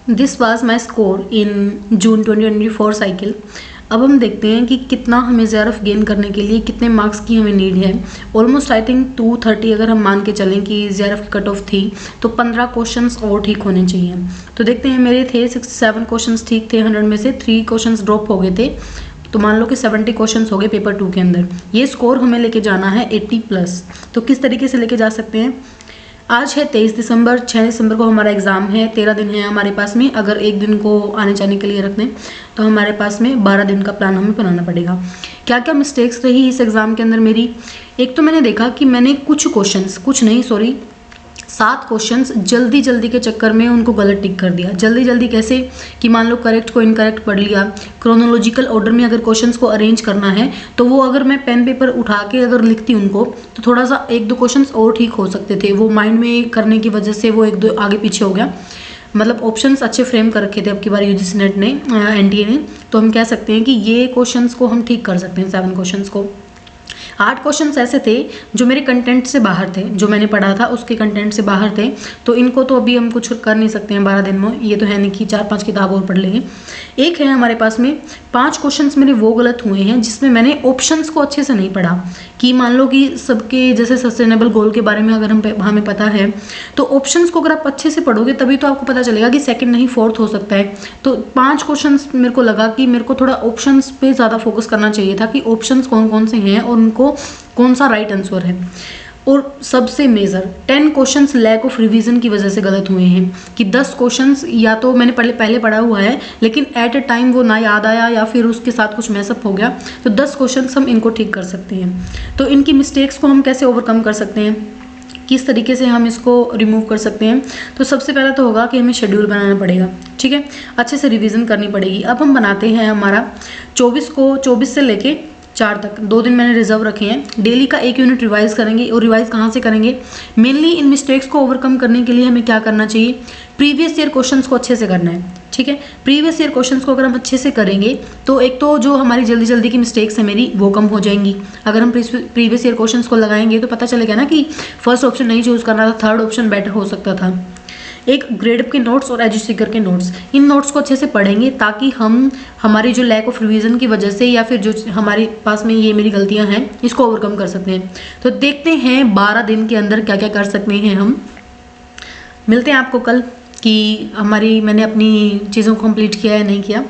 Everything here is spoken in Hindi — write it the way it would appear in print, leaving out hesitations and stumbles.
This was my score in June 2024 cycle. अब हम देखते हैं कि कितना हमें जेआरएफ गेन करने के लिए कितने मार्क्स की हमें नीड है। ऑलमोस्ट आई थिंक 230 अगर हम मान के चलें कि जेआरएफ कट ऑफ थी तो 15 क्वेश्चंस और ठीक होने चाहिए। तो देखते हैं, मेरे थे 67 क्वेश्चंस ठीक थे 100 में से, 3 क्वेश्चंस ड्रॉप हो गए थे, तो मान लो कि 70 क्वेश्चंस हो गए पेपर 2 के अंदर। ये स्कोर हमें लेके जाना है 80+। तो किस तरीके से लेके जा सकते हैं? आज है 23 दिसंबर, 6 दिसंबर को हमारा एग्ज़ाम है, 13 दिन है हमारे पास में। अगर एक दिन को आने जाने के लिए रख दें तो हमारे पास में 12 दिन का प्लान हमें बनाना पड़ेगा। क्या क्या मिस्टेक्स रही इस एग्ज़ाम के अंदर मेरी? एक तो मैंने देखा कि मैंने कुछ क्वेश्चंस, 7 क्वेश्चंस जल्दी जल्दी के चक्कर में उनको गलत टिक कर दिया। जल्दी जल्दी कैसे कि मान लो करेक्ट को इनकरेक्ट पढ़ लिया। क्रोनोलॉजिकल ऑर्डर में अगर क्वेश्चंस को अरेंज करना है तो वो अगर मैं पेन पेपर उठा के अगर लिखती उनको तो थोड़ा सा 1-2 क्वेश्चंस और ठीक हो सकते थे। वो माइंड में करने की वजह से वो 1-2 आगे पीछे हो गया। मतलब ऑप्शंस अच्छे फ्रेम कर रखे थे अब की बार यूजीसी नेट ने, एनटीए ने। तो हम कह सकते हैं कि ये क्वेश्चंस को हम ठीक कर सकते हैं, 7 क्वेश्चंस को। 8 क्वेश्चंस ऐसे थे जो मेरे कंटेंट से बाहर थे, जो मैंने पढ़ा था उसके कंटेंट से बाहर थे। तो इनको तो अभी हम कुछ कर नहीं सकते हैं 12 दिन में। ये तो है नहीं कि 4-5 किताब और पढ़ लेंगे। एक है हमारे पास में 5 क्वेश्चंस मेरे वो गलत हुए हैं जिसमें मैंने ऑप्शंस को अच्छे से नहीं पढ़ा। कि मान लो कि सबके जैसे सस्टेनेबल गोल के बारे में अगर हमें पता है तो ऑप्शंस को अगर आप अच्छे से पढ़ोगे तभी तो आपको पता चलेगा कि सेकंड नहीं 4th हो सकता है। तो 5 क्वेश्चंस मेरे को लगा कि मेरे को थोड़ा ऑप्शंस पे ज़्यादा फोकस करना चाहिए था कि ऑप्शंस कौन कौन से हैं और उनको कौन सा राइट आंसर है। और सबसे major 10 questions lack of revision की वजह से गलत हुए हैं कि 10 क्वेश्चंस या तो मैंने पहले पढ़ा हुआ है लेकिन एट अ टाइम वो ना याद आया या फिर उसके साथ कुछ मैसअप हो गया। तो 10 क्वेश्चंस हम इनको ठीक कर सकते हैं। तो इनकी मिस्टेक्स को हम कैसे ओवरकम कर सकते हैं, किस तरीके से हम इसको रिमूव कर सकते हैं? तो सबसे पहला तो होगा कि हमें शेड्यूल बनाना पड़ेगा, ठीक है, अच्छे से रिवीजन करनी पड़ेगी। अब हम बनाते हैं हमारा 24 से लेके 4 तक 2 दिन मैंने रिजर्व रखे हैं। डेली का 1 यूनिट रिवाइज करेंगे। और रिवाइज कहाँ से करेंगे? मेनली इन मिस्टेक्स को ओवरकम करने के लिए हमें क्या करना चाहिए? प्रीवियस ईयर क्वेश्चंस को अच्छे से करना है, ठीक है। प्रीवियस ईयर क्वेश्चंस को अगर हम अच्छे से करेंगे तो एक तो जो हमारी जल्दी जल्दी की मिस्टेक्स है मेरी वो कम हो जाएंगी। अगर हम प्रीवियस ईयर क्वेश्चंस को लगाएंगे तो पता चलेगा ना कि फर्स्ट ऑप्शन नहीं चूज करना था, 3rd ऑप्शन बेटर हो सकता था। एक ग्रेडअप के नोट्स और एजुसीकर के नोट्स, इन नोट्स को अच्छे से पढ़ेंगे ताकि हम हमारी जो लैक ऑफ रिवीजन की वजह से या फिर जो हमारे पास में ये मेरी गलतियां हैं इसको ओवरकम कर सकते हैं। तो देखते हैं 12 दिन के अंदर क्या क्या कर सकते हैं हम। मिलते हैं आपको कल कि मैंने अपनी चीज़ों को कंप्लीट किया या नहीं किया।